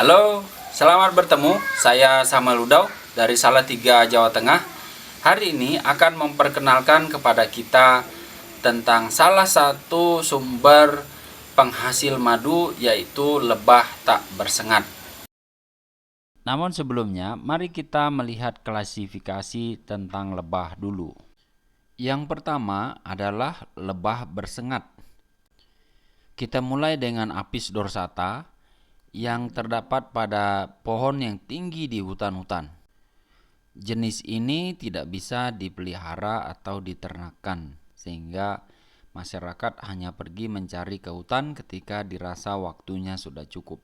Halo, selamat bertemu. Saya Samuel Ludau dari Salatiga, Jawa Tengah. Hari ini akan memperkenalkan kepada kita tentang salah satu sumber penghasil madu, yaitu lebah tak bersengat. Namun sebelumnya, mari kita melihat klasifikasi tentang lebah dulu. Yang pertama adalah lebah bersengat. Kita mulai dengan Apis dorsata yang terdapat pada pohon yang tinggi di hutan-hutan. Jenis ini tidak bisa dipelihara atau diternakan, sehingga masyarakat hanya pergi mencari ke hutan ketika dirasa waktunya sudah cukup.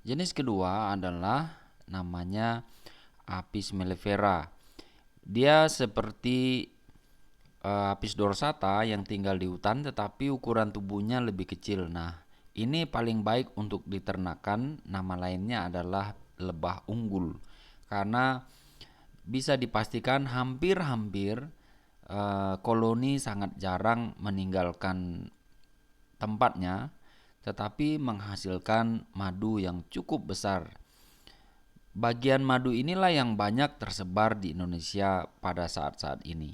Jenis kedua adalah namanya Apis mellifera. Dia seperti Apis dorsata yang tinggal di hutan, tetapi ukuran tubuhnya lebih kecil. Nah, ini paling baik untuk diternakan. Nama lainnya adalah lebah unggul, karena bisa dipastikan hampir-hampir koloni sangat jarang meninggalkan tempatnya, tetapi menghasilkan madu yang cukup besar. Bagian madu inilah yang banyak tersebar di Indonesia pada saat-saat ini.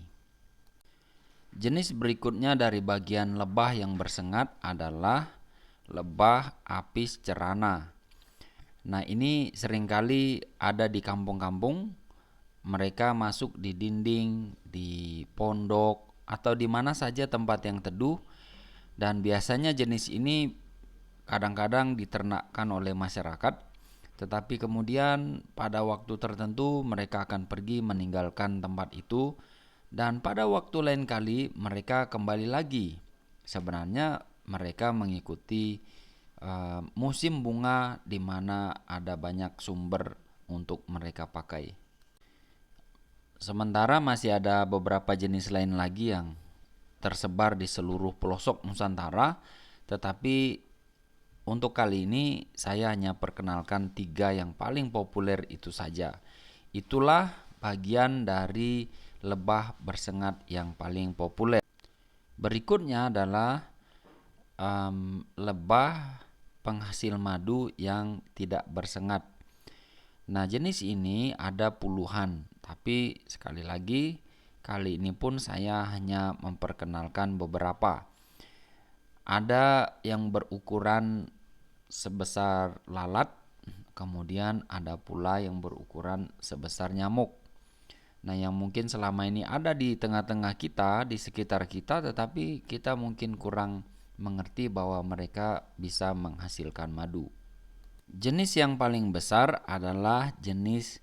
Jenis berikutnya dari bagian lebah yang bersengat adalah lebah Apis cerana. Nah, ini seringkali ada di kampung-kampung. Mereka masuk di dinding, di pondok, atau di mana saja tempat yang teduh. Dan biasanya jenis ini kadang-kadang diternakkan oleh masyarakat, tetapi kemudian pada waktu tertentu mereka akan pergi meninggalkan tempat itu, dan pada waktu lain kali mereka kembali lagi. Sebenarnya mereka mengikuti musim bunga di mana ada banyak sumber untuk mereka pakai. Sementara masih ada beberapa jenis lain lagi yang tersebar di seluruh pelosok Nusantara, tetapi untuk kali ini saya hanya perkenalkan 3 yang paling populer itu saja. Itulah bagian dari lebah bersengat yang paling populer. Berikutnya adalah lebah penghasil madu yang tidak bersengat. Nah, jenis ini ada puluhan, tapi sekali lagi kali ini pun saya hanya memperkenalkan beberapa. Ada yang berukuran sebesar lalat, kemudian ada pula yang berukuran sebesar nyamuk. Nah, yang mungkin selama ini ada di tengah-tengah kita, di sekitar kita, tetapi kita mungkin kurang mengerti bahwa mereka bisa menghasilkan madu. Jenis yang paling besar adalah jenis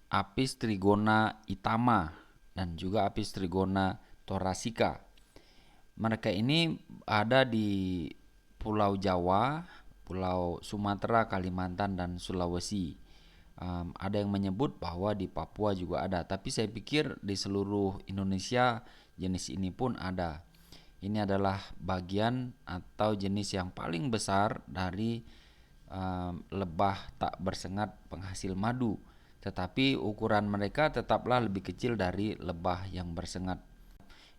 Apis trigona itama dan juga Apis trigona thoracea. Mereka ini ada di Pulau Jawa, Pulau Sumatera, Kalimantan, dan Sulawesi. Ada yang menyebut bahwa di Papua juga ada, tapi saya pikir di seluruh Indonesia jenis ini pun ada. Ini adalah bagian atau jenis yang paling besar dari lebah tak bersengat penghasil madu, tetapi ukuran mereka tetaplah lebih kecil dari lebah yang bersengat.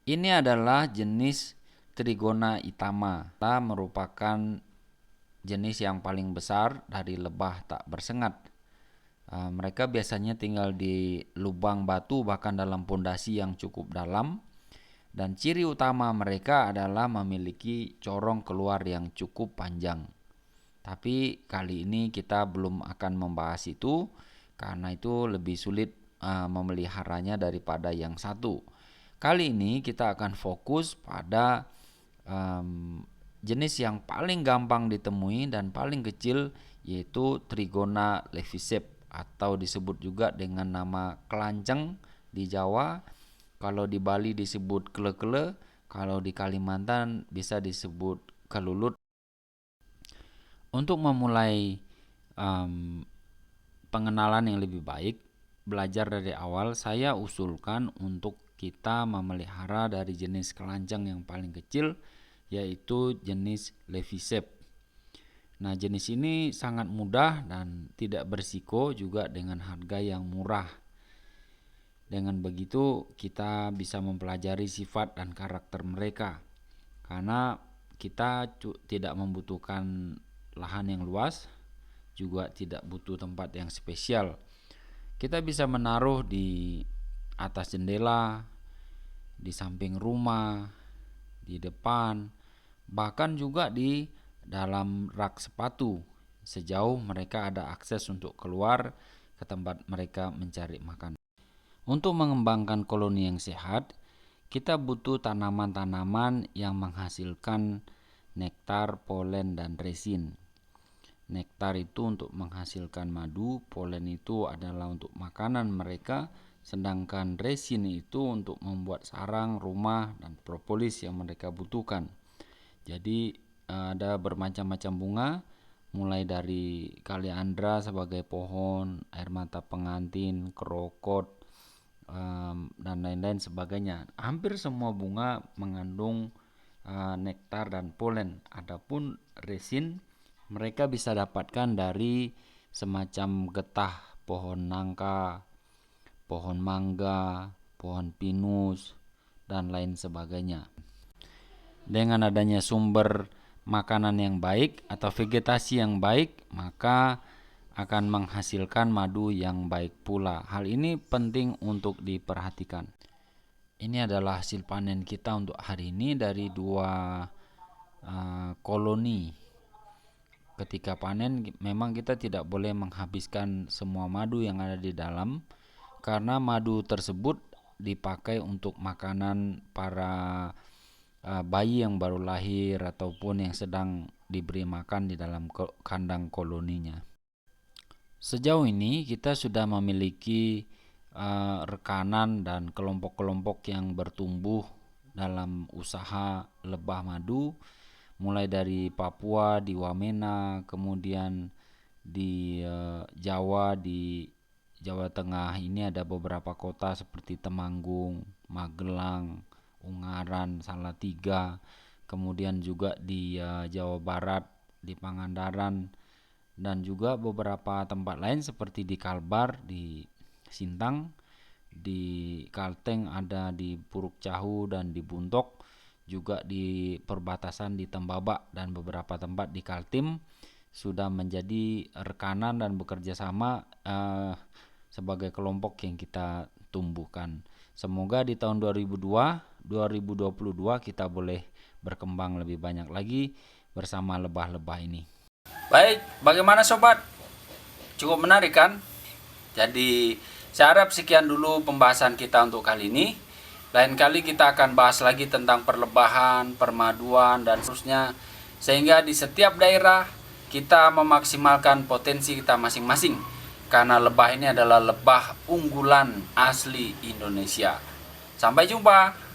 Ini adalah jenis Trigona itama, merupakan jenis yang paling besar dari lebah tak bersengat. Mereka biasanya tinggal di lubang batu, bahkan dalam pondasi yang cukup dalam. Dan ciri utama mereka adalah memiliki corong keluar yang cukup panjang. Tapi kali ini kita belum akan membahas itu, karena itu lebih sulit memeliharanya daripada yang satu. Kali ini kita akan fokus pada jenis yang paling gampang ditemui dan paling kecil, yaitu Trigona levisep, atau disebut juga dengan nama kelanceng di Jawa. Kalau di Bali disebut kele-kele, kalau di Kalimantan bisa disebut kelulut. Untuk memulai pengenalan yang lebih baik, belajar dari awal, saya usulkan untuk kita memelihara dari jenis kelanceng yang paling kecil, yaitu jenis levisep. Nah, jenis ini sangat mudah dan tidak berisiko, juga dengan harga yang murah. Dengan begitu kita bisa mempelajari sifat dan karakter mereka, karena kita tidak membutuhkan lahan yang luas, juga tidak butuh tempat yang spesial. Kita bisa menaruh di atas jendela, di samping rumah, di depan, bahkan juga di dalam rak sepatu, sejauh mereka ada akses untuk keluar ke tempat mereka mencari makan. Untuk mengembangkan koloni yang sehat, kita butuh tanaman-tanaman yang menghasilkan nektar, polen, dan resin. Nektar itu untuk menghasilkan madu, polen itu adalah untuk makanan mereka, sedangkan resin itu untuk membuat sarang, rumah, dan propolis yang mereka butuhkan. Jadi ada bermacam-macam bunga, mulai dari kaliandra sebagai pohon, air mata pengantin, krokot, dan lain-lain sebagainya. Hampir semua bunga mengandung nektar dan polen. Adapun resin mereka bisa dapatkan dari semacam getah pohon nangka, pohon mangga, pohon pinus, dan lain sebagainya. Dengan adanya sumber makanan yang baik atau vegetasi yang baik, maka akan menghasilkan madu yang baik pula. Hal ini penting untuk diperhatikan. Ini adalah hasil panen kita untuk hari ini dari 2 koloni. Ketika panen memang kita tidak boleh menghabiskan semua madu yang ada di dalam, karena madu tersebut dipakai untuk makanan para bayi yang baru lahir ataupun yang sedang diberi makan di dalam kandang koloninya. Sejauh ini kita sudah memiliki rekanan dan kelompok-kelompok yang bertumbuh dalam usaha lebah madu, mulai dari Papua, di Wamena, kemudian di Jawa, di Jawa Tengah ini ada beberapa kota seperti Temanggung, Magelang, Ungaran, Salatiga, kemudian juga di Jawa Barat, di Pangandaran, dan juga beberapa tempat lain seperti di Kalbar, di Sintang, di Kalteng, ada di Puruk Cahu dan di Buntok, juga di perbatasan di Tembabak dan beberapa tempat di Kaltim sudah menjadi rekanan dan bekerja sama sebagai kelompok yang kita tumbuhkan. Semoga di tahun 2022 kita boleh berkembang lebih banyak lagi bersama lebah-lebah ini. Baik, bagaimana sobat? Cukup menarik kan? Jadi saya harap sekian dulu pembahasan kita untuk kali ini. Lain kali kita akan bahas lagi tentang perlebahan, permaduan, dan seterusnya. Sehingga di setiap daerah kita memaksimalkan potensi kita masing-masing. Karena lebah ini adalah lebah unggulan asli Indonesia. Sampai jumpa.